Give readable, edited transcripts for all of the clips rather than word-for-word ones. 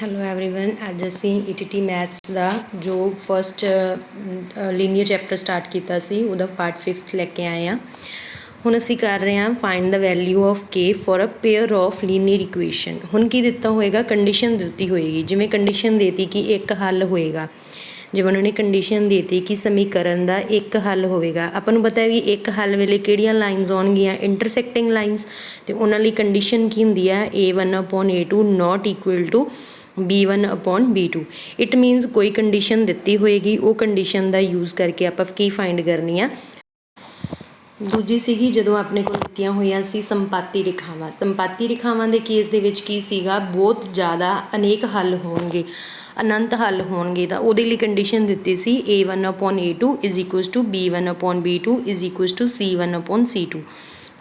Hello everyone, ਅੱਜ ਅਸੀਂ ETT maths ਦਾ ਜੋ ਫਸਟ ਲੀਨੀਅਰ ਚੈਪਟਰ ਸਟਾਰਟ ਕੀਤਾ ਸੀ ਉਹਦਾ ਪਾਰਟ 5th ਲੈ ਕੇ ਆਏ ਹਾਂ। ਹੁਣ ਅਸੀਂ ਕਰ ਰਹੇ ਹਾਂ find the value of k for a pair of linear equation. ਹੁਣ ਕੀ ਦਿੱਤਾ ਹੋਏਗਾ, ਕੰਡੀਸ਼ਨ ਦਿੱਤੀ ਹੋਏਗੀ। ਜਿਵੇਂ ਕੰਡੀਸ਼ਨ ਦੇਤੀ ਕਿ ਇੱਕ ਹੱਲ ਹੋਏਗਾ, ਜਿਵੇਂ ਉਹਨਾਂ ਨੇ ਕੰਡੀਸ਼ਨ ਦੇਤੀ ਕਿ ਸਮੀਕਰਨ ਦਾ ਇੱਕ ਹੱਲ ਹੋਵੇਗਾ। ਆਪਾਂ ਨੂੰ ਪਤਾ ਵੀ ਇੱਕ ਹੱਲ ਵੇਲੇ ਕਿਹੜੀਆਂ ਲਾਈਨਸ ਆਉਣਗੀਆਂ, ਇੰਟਰਸੈਕਟਿੰਗ ਲਾਈਨਸ, ਅਤੇ ਉਹਨਾਂ ਲਈ ਕੰਡੀਸ਼ਨ ਕੀ ਹੁੰਦੀ ਆ, A1/A2 not equal to B1/B2। It means ਕੋਈ ਕੰਡੀਸ਼ਨ ਦਿੱਤੀ ਹੋਏਗੀ, ਉਹ ਕੰਡੀਸ਼ਨ ਦਾ ਯੂਜ਼ ਕਰਕੇ ਆਪਾਂ ਕੀ ਫਾਈਂਡ ਕਰਨੀ ਆ। ਦੂਜੀ ਸੀਗੀ ਜਦੋਂ ਆਪਣੇ ਕੋਲ ਦਿੱਤੀਆਂ ਹੋਈਆਂ ਸੀ ਸੰਪਾਤੀ ਰੇਖਾਵਾਂ। ਸੰਪਾਤੀ ਰੇਖਾਵਾਂ ਦੇ ਕੇਸ ਦੇ ਵਿੱਚ ਕੀ ਸੀਗਾ, ਬਹੁਤ ਜ਼ਿਆਦਾ ਅਨੇਕ ਹੱਲ ਹੋਣਗੇ, ਅਨੰਤ ਹੱਲ ਹੋਣਗੇ, ਤਾਂ ਉਹਦੇ ਲਈ ਕੰਡੀਸ਼ਨ ਦਿੱਤੀ ਸੀ A1/A2 is equals to B1/B2 is equals to C1/C2।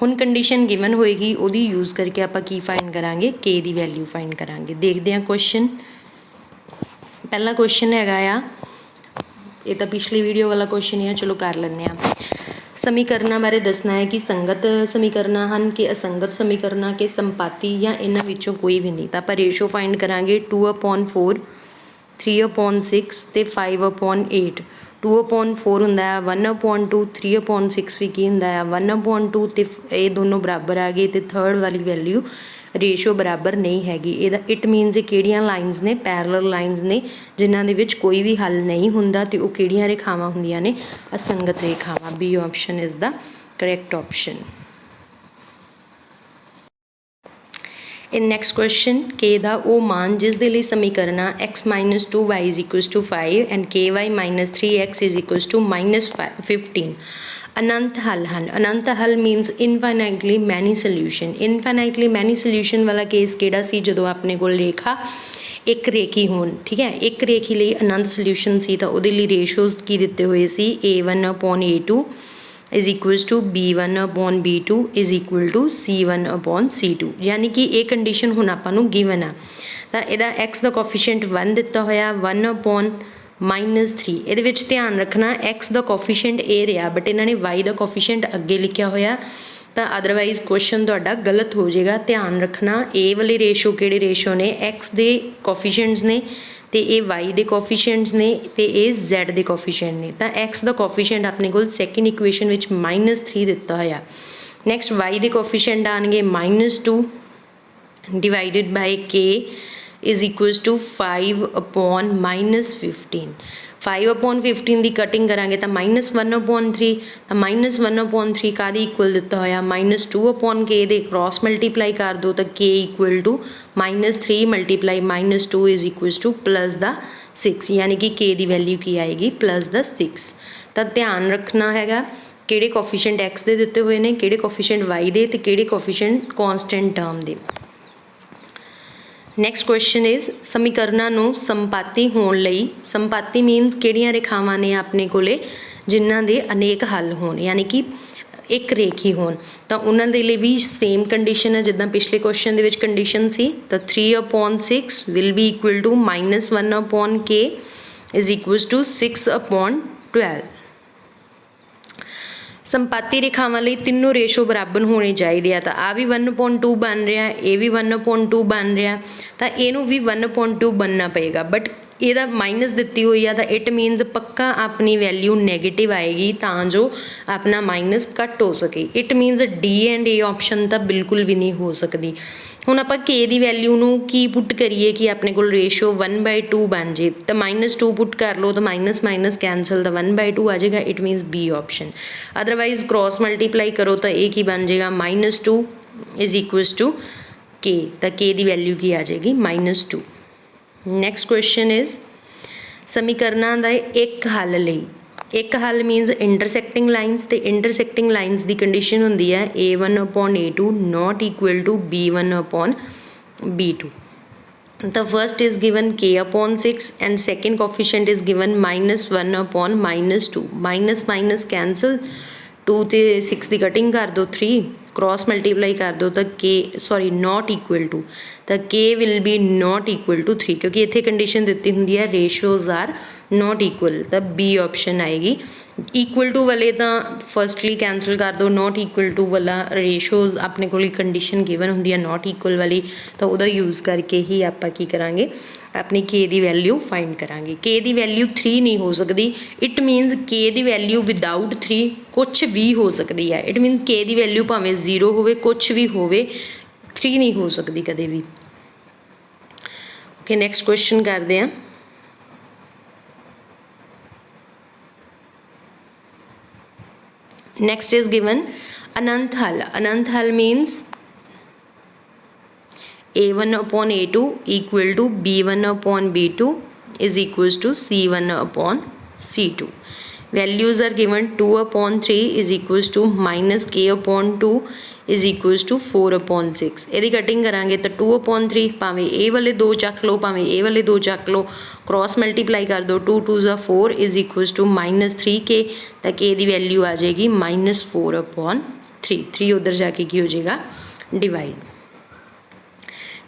ਹੁਣ ਕੰਡੀਸ਼ਨ ਗਿਵਨ ਹੋਏਗੀ, ਉਹਦੀ ਯੂਜ਼ ਕਰਕੇ ਆਪਾਂ ਕੀ ਫਾਈਂਡ ਕਰਾਂਗੇ, ਕੇ ਦੀ ਵੈਲਿਊ ਫਾਈਂਡ ਕਰਾਂਗੇ। ਦੇਖਦੇ ਹਾਂ ਕੁਐਸਚਨ। ਪਹਿਲਾ ਕੁਐਸਚਨ ਹੈਗਾ ਆ, ਇਹ ਤਾਂ ਪਿਛਲੀ ਵੀਡੀਓ ਵਾਲਾ ਕੁਐਸਚਨ ਆ, ਚਲੋ ਕਰ ਲੈਂਦੇ ਹਾਂ। ਸਮੀਕਰਨਾਂ ਬਾਰੇ ਦੱਸਣਾ ਹੈ ਕਿ ਸੰਗਤ ਸਮੀਕਰਨਾਂ ਹਨ ਕਿ ਅਸੰਗਤ ਸਮੀਕਰਨਾਂ ਕਿ ਸੰਪਾਤੀ, ਜਾਂ ਇਹਨਾਂ ਵਿੱਚੋਂ ਕੋਈ ਵੀ ਨਹੀਂ। ਤਾਂ ਆਪਾਂ ਰੇਸ਼ੋ ਫਾਈਂਡ ਕਰਾਂਗੇ 2/4, 3/6 ਅਤੇ 5/8। 2/4 ਹੁੰਦਾ ਆ 1/2, 3/6 ਵੀ ਕੀ ਹੁੰਦਾ ਆ 1/2, ਅਤੇ ਇਹ ਦੋਨੋਂ ਬਰਾਬਰ ਆ ਗਏ, ਅਤੇ ਥਰਡ ਵਾਲੀ ਵੈਲਿਊ ਰੇਸ਼ੋ ਬਰਾਬਰ ਨਹੀਂ ਹੈਗੀ। ਇਹਦਾ ਇਟ ਮੀਨਸ ਇਹ ਕਿਹੜੀਆਂ ਲਾਈਨਸ ਨੇ, ਪੈਰਲਲ ਲਾਈਨਸ ਨੇ, ਜਿਨ੍ਹਾਂ ਦੇ ਵਿੱਚ ਕੋਈ ਵੀ ਹੱਲ ਨਹੀਂ ਹੁੰਦਾ, ਅਤੇ ਉਹ ਕਿਹੜੀਆਂ ਰੇਖਾਵਾਂ ਹੁੰਦੀਆਂ ਨੇ, ਅਸੰਗਤ ਰੇਖਾਵਾਂ। B option is the correct option. In next question, k ਦਾ ਉਹ ਮਾਨ ਜਿਸ ਦੇ ਲਈ ਸਮੀਕਰਨਾਂ x minus 2y is equals to 5 and ky minus 3x is equals to minus 15 ਅਨੰਤ ਹੱਲ ਹਨ। ਅਨੰਤ ਹੱਲ ਮੀਨਸ ਇਨਫਾਈਨਾਈਟਲੀ ਮੈਨੀ ਸੋਲਿਊਸ਼ਨ। ਇਨਫਾਈਨਾਈਟਲੀ ਮੈਨੀ ਸੋਲਿਊਸ਼ਨ ਵਾਲਾ ਕੇਸ ਕਿਹੜਾ ਸੀ, ਜਦੋਂ ਆਪਣੇ ਕੋਲ ਰੇਖਾ ਇੱਕ ਰੇਖੀ ਹੋਣ, ਠੀਕ ਹੈ, ਇੱਕ ਰੇਖੀ ਲਈ ਅਨੰਤ ਸੋਲਿਊਸ਼ਨ ਸੀ, ਤਾਂ ਉਹਦੇ ਲਈ ਰੇਸ਼ੋਜ਼ ਕੀ ਦਿੱਤੇ ਹੋਏ ਸੀ, A1/A2 is equals to B1/B2 is equal to C1/C2। ਯਾਨੀ ਕਿ ਇਹ ਕੰਡੀਸ਼ਨ ਹੁਣ ਆਪਾਂ ਨੂੰ ਗਿਵਨ ਆ। ਤਾਂ ਇਹਦਾ x ਦਾ ਕੋਫੀਸ਼ੀਐਂਟ 1 ਦਿੱਤਾ ਹੋਇਆ, 1/-3। ਇਹਦੇ ਵਿੱਚ ਧਿਆਨ ਰੱਖਣਾ x ਦਾ ਕੋਫੀਸ਼ੀਐਂਟ ਇਹ ਰਿਹਾ, ਬਟ ਇਹਨਾਂ ਨੇ y ਦਾ ਕੋਫੀਸ਼ੀਐਂਟ ਅੱਗੇ ਲਿਖਿਆ ਹੋਇਆ, ਤਾਂ ਅਦਰਵਾਈਜ਼ ਕੁਐਸਚਨ ਤੁਹਾਡਾ ਗਲਤ ਹੋ ਜਾਏਗਾ। ਧਿਆਨ ਰੱਖਣਾ ਇਹ ਵਾਲੇ ਰੇਸ਼ੋ ਕਿਹੜੇ ਰੇਸ਼ੋ ਨੇ, x ਦੇ ਕੋਫੀਸ਼ੀਐਂਟਸ ਨੇ, ਅਤੇ ਇਹ y ਦੇ ਕੋਫੀਸ਼ੀਐਂਟਸ ਨੇ, ਅਤੇ ਇਹ z ਦੇ ਕੋਫੀਸ਼ੀਐਂਟ ਨੇ। ਤਾਂ x ਦਾ ਕੋਫੀਸ਼ੀਐਂਟ ਆਪਣੇ ਕੋਲ ਸੈਕਿੰਡ ਇਕੁਏਸ਼ਨ ਵਿੱਚ -3 ਦਿੱਤਾ ਹੋਇਆ। ਨੈਕਸਟ y ਦੇ ਕੋਫੀਸ਼ੀਐਂਟ ਆਉਣਗੇ -2 divided by k is equals to 5/-15। 5/15 ਦੀ ਕਟਿੰਗ ਕਰਾਂਗੇ ਤਾਂ -1/3, ਤਾਂ -1/3 ਕਾਹਦੀ ਇਕੁਅਲ ਦਿੱਤਾ ਹੋਇਆ, -2/k ਦੇ ਕ੍ਰੋਸ ਮਲਟੀਪਲਾਈ ਕਰ ਦਿਓ, ਤਾਂ k equal to -3 multiply -2 is equals to +6, ਯਾਨੀ ਕਿ k ਦੀ ਵੈਲਿਊ ਕੀ ਆਏਗੀ, +6। ਤਾਂ ਧਿਆਨ ਰੱਖਣਾ ਹੈਗਾ ਕਿਹੜੇ ਕੋਫੀਸ਼ੀਐਂਟ x ਦੇ ਦਿੱਤੇ ਹੋਏ ਨੇ, ਕਿਹੜੇ ਕੋਫੀਸ਼ੀਐਂਟ y ਦੇ, ਅਤੇ ਕਿਹੜੇ ਕੋਫੀਸ਼ੀਐਂਟ ਕੌਨਸਟੈਂਟ ਟਰਮ ਦੇ। ਨੈਕਸਟ ਕੁਐਸਚਨ ਇਜ਼ ਸਮੀਕਰਨਾਂ ਨੂੰ ਸੰਪਾਤੀ ਹੋਣ ਲਈ, ਸੰਪਾਤੀ ਮੀਨਸ ਕਿਹੜੀਆਂ ਰੇਖਾਵਾਂ ਨੇ ਆਪਣੇ ਕੋਲੇ ਜਿਨ੍ਹਾਂ ਦੇ ਅਨੇਕ ਹੱਲ ਹੋਣ, ਯਾਨੀ ਕਿ ਇੱਕ ਰੇਖੀ ਹੋਣ, ਤਾਂ ਉਹਨਾਂ ਦੇ ਲਈ ਵੀ ਸੇਮ ਕੰਡੀਸ਼ਨ ਹੈ ਜਿੱਦਾਂ ਪਿਛਲੇ ਕੁਐਸਚਨ ਦੇ ਵਿੱਚ ਕੰਡੀਸ਼ਨ ਸੀ। ਤਾਂ 3/6 will be equal to -1/k is equals to 6/12। ਸੰਪਾਤੀ ਰੇਖਾਵਾਂ ਲਈ ਤਿੰਨੋਂ ਰੇਸ਼ੋ ਬਰਾਬਰ ਹੋਣੇ ਚਾਹੀਦੇ ਆ, ਤਾਂ ਆਹ ਵੀ 1/2 ਬਣ ਰਿਹਾ, ਇਹ ਵੀ 1/2 ਬਣ ਰਿਹਾ, ਤਾਂ ਇਹਨੂੰ ਵੀ 1/2 ਬਣਨਾ ਪਏਗਾ। ਬਟ ਇਹਦਾ ਮਾਈਨਸ ਦਿੱਤੀ ਹੋਈ ਆ, ਤਾਂ ਇਟ ਮੀਨਸ ਪੱਕਾ ਆਪਣੀ ਵੈਲਿਊ ਨੈਗੇਟਿਵ ਆਏਗੀ, ਤਾਂ ਜੋ ਆਪਣਾ ਮਾਈਨਸ ਕੱਟ ਹੋ ਸਕੇ। It means D and A option ਤਾਂ ਬਿਲਕੁਲ ਵੀ ਨਹੀਂ ਹੋ ਸਕਦੀ। ਹੁਣ ਆਪਾਂ k ਦੀ ਵੈਲਿਊ ਨੂੰ ਕੀ ਪੁੱਟ ਕਰੀਏ ਕਿ ਆਪਣੇ ਕੋਲ ਰੇਸ਼ੋ 1/2 ਬਣ ਜੇ, ਤਾਂ -2 ਪੁੱਟ ਕਰ ਲਓ, ਤਾਂ ਮਾਈਨਸ ਕੈਂਸਲ, ਤਾਂ 1/2 ਆ ਜਾਏਗਾ। It means B option. Otherwise cross multiply ਕਰੋ ਤਾਂ ਇਹ ਕੀ ਬਣ ਜਾਏਗਾ, -2 ਇਜ਼ ਇਕੁਅਲਸ ਟੂ k, ਤਾਂ k ਦੀ ਵੈਲਿਊ ਕੀ ਆ ਜਾਏਗੀ, -2। ਨੈਕਸਟ ਕੁਐਸਚਨ ਇਜ਼ ਸਮੀਕਰਨਾਂ ਦਾ ਇੱਕ ਹੱਲ ਲਈ, ਇੱਕ ਹੱਲ ਮੀਨਸ ਇੰਟਰਸੈਕਟਿੰਗ ਲਾਈਨਸ, ਅਤੇ ਇੰਟਰਸੈਕਟਿੰਗ ਲਾਈਨਸ ਦੀ ਕੰਡੀਸ਼ਨ ਹੁੰਦੀ ਹੈ A1/A2 not equal to B1/B2। The first is given k/6 and second coefficient is given -1/-2। Minus cancel, 2 ਅਤੇ 6 ਦੀ ਕਟਿੰਗ ਕਰ ਦਿਓ, 3 ਕ੍ਰੋਸ ਮਲਟੀਪਲਾਈ ਕਰ ਦਿਓ, ਤਾਂ ਨਾਟ ਇਕੁਅਲ ਟੂ, ਤਾਂ k will be not equal to 3, ਕਿਉਂਕਿ ਇੱਥੇ ਕੰਡੀਸ਼ਨ ਦਿੱਤੀ ਹੁੰਦੀ ਹੈ ਰੇਸ਼ੋਜ਼ ਆਰ नॉट इक्वल तो बी ऑप्शन आएगी। इक्वल टू वाले तो फर्स्टली कैंसल कर दो, नॉट इक्वल टू वाला रेशोज़ अपने को कंडीशन गिवन होंगी नॉट इक्वल वाली, तो वह यूज़ करके ही आप की करांगे अपनी के दी वैल्यू फाइंड करांगे। के दी वैल्यू 3 नहीं हो सकती, इट मीनस के दी वैल्यू विदाउट 3 कुछ भी हो सकती है। इट मीनस के दी वैल्यू भावें 0 हो कुछ भी हो 3 नहीं हो सकती कदे भी। ओके नैक्सट क्वेश्चन करते हैं। नेक्स्ट इज गिवन अनंत हल। अनंत हल means a1 upon a2 equal to b1 upon b2 is equals to c1 upon c2. Values are given 2 upon 3 is equals to minus k upon 2 is equals to 4 upon 6. यदि cutting करांगे तो 2 upon 3 भावें ए वाले दो चक लो भावें ए वाले दो चक लो, cross multiply कर दो, 2 2 ज़ा 4 is equals to minus 3k, तो के दी वैल्यू आ जाएगी माइनस 4 अपॉन 3। 3 उधर जाके की हो जाएगा डिवाइड।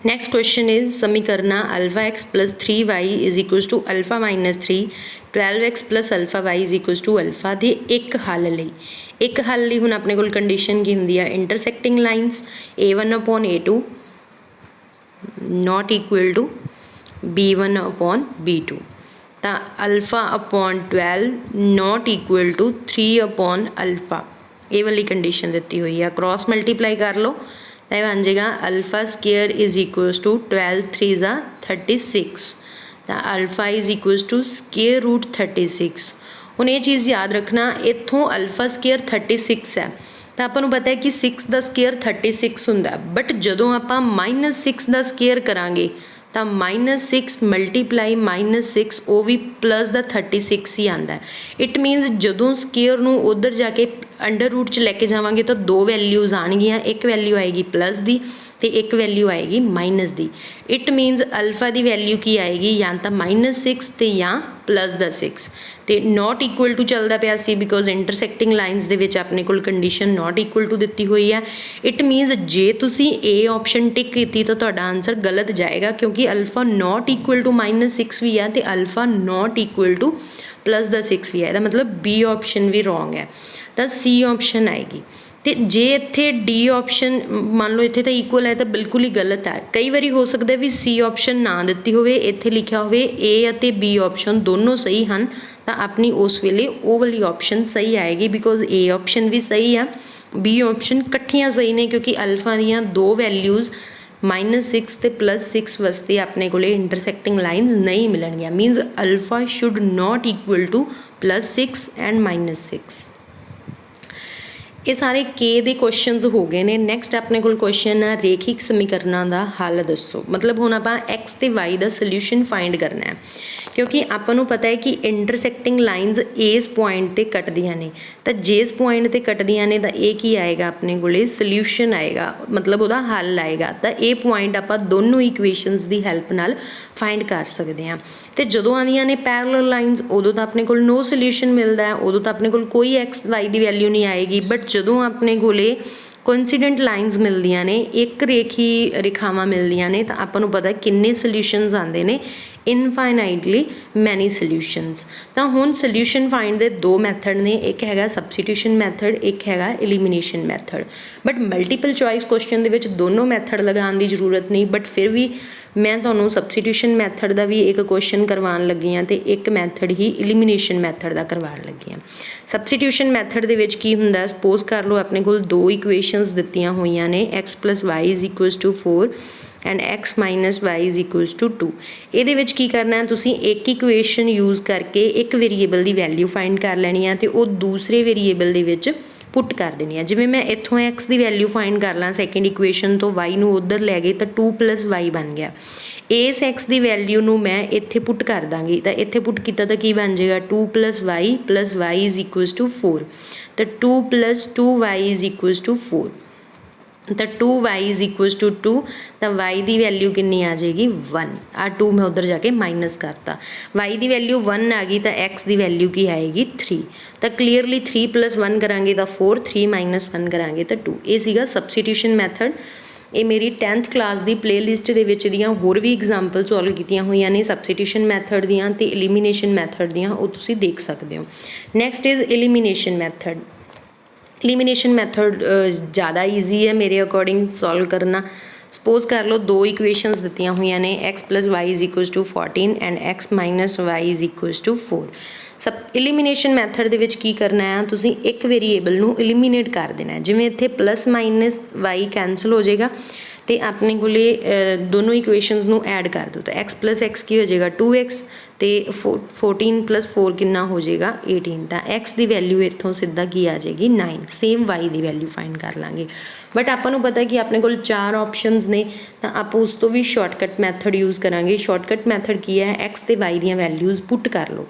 नेक्स्ट क्वेश्चन इज समीकरण alpha x plus 3y is equals to alpha minus 3, 12x plus alpha y is equals to alpha के एक हल ਲਈ। एक हल ਲਈ ਹੁਣ ਆਪਣੇ ਕੋਲ ਕੰਡੀਸ਼ਨ ਕੀ ਹੁੰਦੀ ਆ, intersecting lines a1 upon a2 not equal to b1 upon b2, ਤਾਂ alpha upon 12 not equal to 3 upon alpha, ਇਹ ਵਾਲੀ ਕੰਡੀਸ਼ਨ ਦਿੱਤੀ ਹੋਈ ਆ। क्रॉस मल्टीप्लाई कर लो तो यह बन जाएगा alpha square is equals to 12 3 ज़ा 36, तो alpha is equals to square root 36। हुण ये चीज़ याद रखना, इत्थों अल्फा स्केयर 36 है तो आपको पता है कि 6 का स्केयर 36 हुंदा, बट जदों आप माइनस 6 का स्केयर करांगे तो माइनस 6 मल्टीप्लाई माइनस 6 वो भी प्लस का 36 ही आता है। इट मीनस जदों स्केयर नूं उधर जाके अंडर रूट च लैके जावांगे तो दो वैल्यूज़ आएगियां, एक वैल्यू आएगी प्लस दी तो एक वैल्यू आएगी माइनस दी। इट मीनस अल्फा की वैल्यू की आएगी या तो माइनस 6 तो या प्लस द 6, तो नॉट इक्वल टू चलता पाया सी बिकॉज इंटरसैक्टिंग लाइनस दे विच अपने कोल कंडीशन नॉट इक्वल टू दी हुई है। इट मीनस जे तुसी ए ऑप्शन टिक की तो तुहाडा आंसर गलत जाएगा, क्योंकि alpha not equal to minus 6 भी है तो alpha not equal to plus the 6 भी है, मतलब बी ऑप्शन भी रॉन्ग है, तो सी ऑप्शन आएगी। तो जे इत्थे डी ऑप्शन मान लो इत्थे तो इक्वल है तो बिल्कुल ही गलत है। कई बार हो सकता है भी सी ऑप्शन ना दी होवे, इत्थे लिखा होवे ए अते बी ऑप्शन दोनों सही हैं, तो अपनी उस वेले वो वाली ऑप्शन सही आएगी बिकॉज ए ऑप्शन भी सही है, बी ऑप्शन कट्ठियां सही ने, क्योंकि अल्फा दियाँ दो वैल्यूज़ माइनस 6 तो प्लस 6 वास्ते अपने को इंटरसैक्टिंग लाइनस नहीं मिलणगियां। Means alpha should not equal to plus 6 and minus 6। ये सारे के दे क्वेश्चनस हो गए ने। नैक्सट अपने को क्वेश्चन है रेखिक समीकरणों का हल दसो, मतलब हुण आपां एक्स ते वाई का सल्यूशन फाइंड करना है, क्योंकि आपां पता है कि इंटरसैक्टिंग लाइनस इस पॉइंट ते कटदियां ने, तो जिस पॉइंट ते कटदियां ने तो ये की आएगा अपने को सल्यूशन आएगा, मतलब वह हल आएगा। तो ये पॉइंट आपां दोनों इक्वेशनस की हैल्प नाल फाइंड कर सकते हैं। तो जदों आदियां ने पैरेलल लाइनस उदों तो अपने को नो सल्यूशन मिलता है, उदों तो अपने को कोई एक्स वाई की वैल्यू नहीं आएगी, बट जदों अपने कोले कोइंसीडेंट लाइनस मिलदियां ने, एक रेखी रेखावां मिलदियां ने, तो आपां नूं पता किन्ने सल्यूशनस आंदे ने, इनफाइनाइटली मैनी सल्यूशनस। तो हुण सल्यूशन फाइंड दे दो मैथड ने, एक हैगा सबस्टिट्यूशन मैथड, एक हैगा elimination method. But multiple choice question दे विच दोनों मैथड लगाउण दी जरूरत नहीं, बट फिर भी मैं तुहानूं सबस्टिट्यूशन मैथड का भी एक क्वेश्चन करवाउण लगी हाँ, तो एक मैथड ही एलिमिनेशन मैथड का करवाउण लगी हाँ। सबस्टिट्यूशन मैथड दे विच की हुंदा, सपोज कर लो अपने कोल दो इक्वेशनस दित्तियां होईयां ने, x plus y is equals to 4 and x minus y is equals to 2। ये की करना है, तुसीं एक इक्वेशन यूज़ करके एक वेरीएबल की वैल्यू फाइंड कर लैनी है, तो वो दूसरे वेरीएबल दे विच पुट कर देनी है। जिवें मैं इत्थों एक्स की वैल्यू फाइंड कर ला सैकेंड इक्वेशन तो वाई नूं उधर लै गए तो 2 प्लस वाई बन गया। इस एक्स की वैल्यू नूं मैं इत्थे पुट कर दांगी, तो इत्थे पुट किया तो की बन जाएगा 2 plus y is equals to 4, तो 2 plus 2 y is equals to 4, तो 2y इज इक्वल्स टू 2, तो y की वैल्यू कितनी आ जाएगी 1। आ 2 मैं उधर जाके माइनस करता, y की वैल्यू 1 आ गई तो x की वैल्यू की आएगी 3। तो क्लीयरली 3 प्लस 1 करांगे तो 4, 3 माइनस 1 करांगे तो 2। ये सीगा सबस्टिट्यूशन मैथड। ਇਹ ਮੇਰੀ 10th ਕਲਾਸ ਦੀ ਪਲੇਲਿਸਟ ਦੇ ਵਿੱਚ ਦੀਆਂ ਹੋਰ ਵੀ ਐਗਜ਼ਾਮਪਲ ਸੋਲਵ ਕੀਤੀਆਂ ਹੋਈਆਂ ਨੇ ਸਬਸਟੀਟਿਊਸ਼ਨ ਮੈਥਡ ਦੀਆਂ ਅਤੇ ਐਲੀਮੀਨੇਸ਼ਨ ਮੈਥਡ ਦੀਆਂ, ਉਹ ਤੁਸੀਂ ਦੇਖ ਸਕਦੇ ਹੋ। Next is elimination method. Elimination method ज़्यादा ईजी है मेरे अकॉर्डिंग सॉल्व करना। सपोज कर लो दो इक्वेशनस दित्तियां हुई ने x plus y is equals to 14 and x minus y is equals to 4। सब एलिमिनेशन मैथड दे विच की करना है, तुसीं एक वेरीएबल नूं एलिमिनेट कर देना है। जिवें इत्थे प्लस माइनस वाई कैंसल हो जाएगा तो अपने कोले दोनों इक्वेशनस नूं ऐड कर दो, तो x प्लस एक्स की हो जाएगा 2x तो 14 प्लस 4 कितना हो जाएगा 18। तो x की वैल्यू इत्थों सीधा की आ जाएगी 9। सेम y की वैल्यू फाइंड कर लाँगे, बट आपको पता है कि अपने को 4 ऑप्शनस ने, तो आप उस तो भी शॉर्टकट मैथड यूज़ करांगे। शॉर्टकट मैथड की है, x ते y दी वैल्यूज़ पुट कर लो।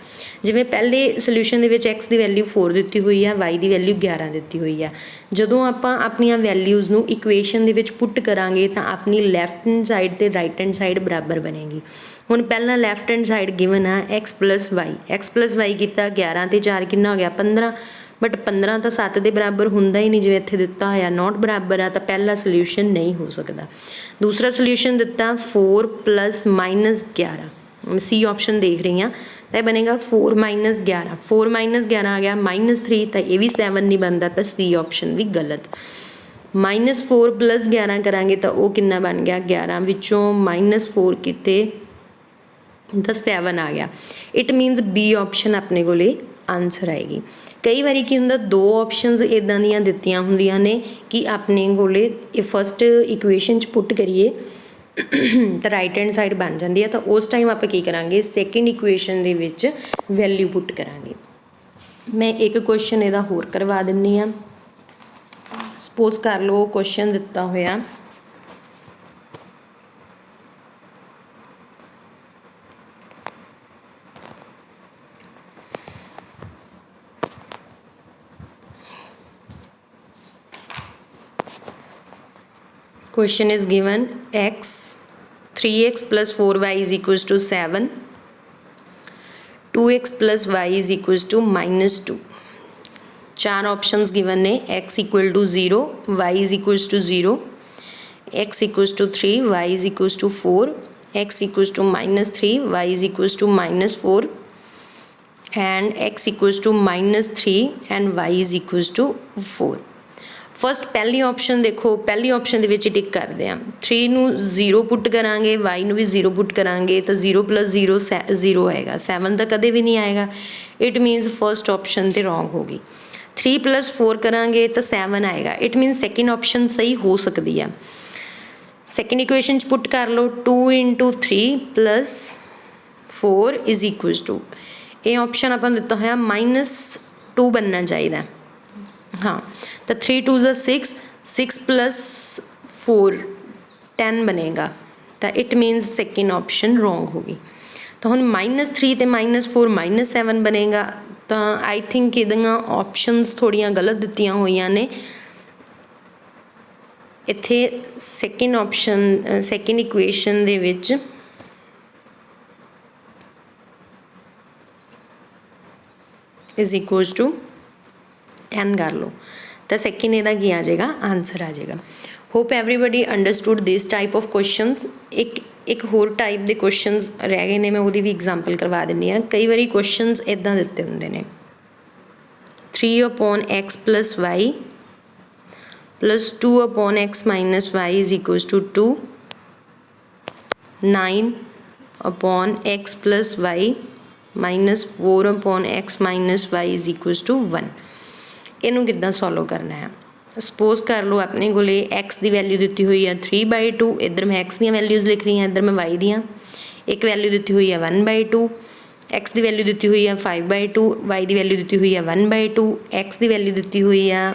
जिवें पहले सोल्यूशन दे विच x की वैल्यू 4 दी हुई है, y की वैल्यू 11 दी हुई है। जदों आप अपनी वैल्यूज़ नूं इक्वेशन दे विच पुट करांगे तो अपनी लैफ्ट हैंड साइड ते राइट हैंड साइड बराबर बनेगी। हुण पहला लैफ्ट हैंड साइड गिवन है x प्लस वाई किया 11 ते 4 कितना हो गया 15, बट 15 तो 7 के बराबर होंदा ही नहीं, जिवें इत्थे दिता होया नॉट बराबर आ, तो पहला सोल्यूशन नहीं हो सकता। दूसरा सोल्यूशन दिता 4 प्लस माइनस 11, सी ऑप्शन देख रही हाँ, तो यह बनेगा 4 माइनस 11, 4 माइनस 11 आ गया -3, तो यह भी 7 नहीं बनता, तो सी ऑप्शन भी गलत। -4 प्लस 11 करांगे तो वह कितना बन गया 11 विचों -4 किते तो 7 आ गया। इट मीनस बी ऑप्शन अपने को आंसर आएगी। कई बार की होंदा दो ऑप्शनस इदां दियां दित्तियां हुंदियां ने कि अपने कोले फस्ट इक्वेशन च पुट करिए तो राइट हैंड साइड बन जाती है, तो उस टाइम आप की करांगे सैकेंड इक्वेशन दे विच वैल्यू पुट करांगे। मैं एक क्वेश्चन इहदा होर करवा दिंदी हाँ। सपोज कर लो क्वेश्चन दिता होया question is given x 3x plus 4y is equals to 7, 2x plus y is equals to -2। चार ऑप्शंस गिवन ने x equal to 0, y is equals to 0, x equals to 3, y is equals to 4, x equals to -3, y is equals to -4 and x equals to -3 and y is equals to 4। First पहली option देखो, पहली option दे विच टिक करते हैं, 3 नूं 0 put करांगे, y नूं भी 0 put करांगे, तो 0 प्लस 0 0 आएगा, 7 तो कदे भी नहीं आएगा। इट मीनस फस्ट ऑप्शन तो रॉन्ग होगी। 3 प्लस 4 करांगे तो 7 आएगा, इट मीनस सैकेंड ऑप्शन सही हो सकती है। सैकेंड इक्वेशन पुट कर लो 2 × 3 प्लस 4 इज इक्वल्स टू, ये ऑप्शन अपन दिता होया -2 बनना चाहिए। हाँ, तो 3 2 ज़ा 6, 6 प्लस 4 10 बनेगा, तो इट मीनस सैकेंड ऑप्शन रॉन्ग होगी। तो हम -3 ते -4 -7 बनेगा, तो आई थिंक इहदियां ऑप्शनस थोड़ियां गलत दित्तियां होईयां ने। इत्थे सैकेंड ऑप्शन सैकेंड इक्वेशन दे विच इज इक्वल्स टू 10 कर लो, तो सैकेंड इहदा की आ जाएगा आंसर आ जाएगा। Hope everybody understood this type of questions. एक होर टाइप के क्वेश्चनस रह गए ने, मैं उहदी भी एग्जाम्पल करवा दिंदी हाँ। कई बार क्वेश्चनस इदां दिते हुंदे ने 3/x + y + 2/x - y is equals to 2, 9/x + y - 4/x - y is equals to 1। इनू किद्दां सॉल्व करना है। सपोज कर लो अपने को x की वैल्यू दी हुई है 3/2, इधर मैं x दी वैल्यूज़ लिख रही हाँ, इधर मैं y दियाँ। एक वैल्यू दी हुई है 1/2, x की वैल्यू दी हुई है 5/2, y की वैल्यू दी हुई है 1/2, x की वैल्यू दी हुई है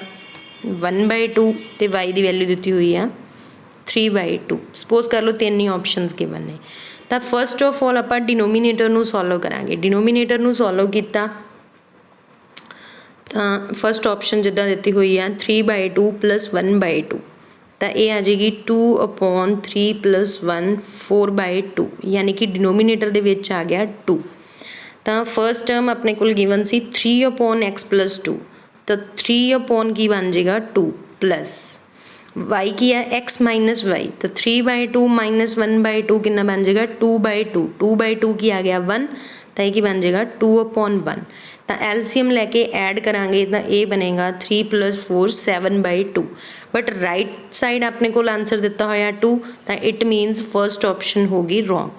1/2 तो y की वैल्यू दी हुई है 3/2। सपोज कर लो 3 ही ऑप्शनस गिवन ने, तो फस्ट ऑफ ऑल आप डिनोमीनेटर नूं सॉल्व करांगे। डिनोमीनेटर नूं सॉल्व किया तो फस्ट ऑप्शन जिदा दी हुई है 3/2 + 1/2, तो यह आ जाएगी 2/3 + 1 4/2, यानी कि डिनोमीनेटर दे विच आ गया 2। तो फस्ट टर्म अपने को गिवन सी 3/x + 2, तो 3 की बन जाएगा 2 प्लस y की है x माइनस वाई, तो 3/2 माइनस 1/2 कितना बन जाएगा 2/2, 2/2 की आ गया 1, तो ये की बन जाएगा 2/1। तो एलसीएम लैके ऐड करांगे तो ये बनेगा 3 + 4 7/2, बट राइट साइड अपने को आंसर दिता होया 2, तो इट मीनस फर्स्ट ऑप्शन होगी रॉन्ग।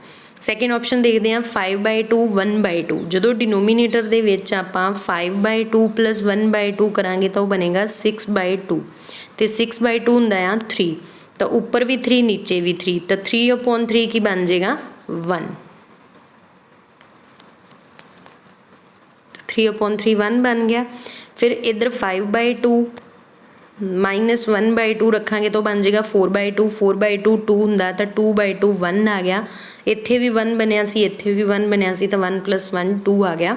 सैकेंड ऑप्शन देखते हैं 5/2 1/2, जो डिनोमीनेटर दे विच आपां 5/2 + 1/2 करांगे तो बनेगा 6/2, तो 6/2 हुंदा आ 3, तो ऊपर भी 3 नीचे भी 3, तो 3/3 की बन जाएगा 1, 3/3 1 बन गया। फिर इधर 5/2 माइनस 1/2 रखांगे तो बन जाएगा 4/2, 4/2 2 हुंदा, तो 2/2 1 आ गया, इत्थे भी 1 बनया सी, इत्थे भी 1 बनया सी, तो 1 + 1 2 आ गया,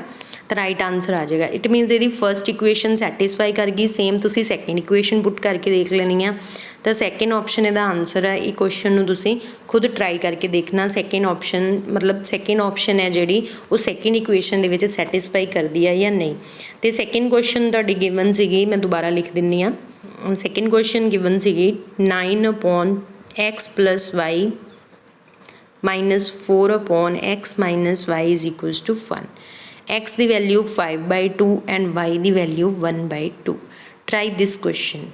तो राइट आंसर आ जाएगा। इट मीनस यदि फर्स्ट इक्वेशन सैटिस्फाई कर गई, सेम तुसी सैकेंड इक्वेशन पुट करके देख लेनी है, तो सैकेंड ऑप्शन इहदा आंसर है। ये क्वेश्चन नूं तुसी खुद ट्राई करके देखना, सैकेंड ऑप्शन मतलब सैकेंड ऑप्शन है जिहड़ी वो सैकेंड इक्वेशन दे विच सैटिस्फाई करदी है या नहीं। तो सैकेंड क्वेश्चन तुहाडी गिवन सीगी, मैं दोबारा लिख दिंदी हाँ। सैकेंड क्वेश्चन गिवन सीगी 9/x + y minus 4/x minus y is equals to 1। x की वैल्यू 5/2 एंड y की वैल्यू 1/2। Try this question.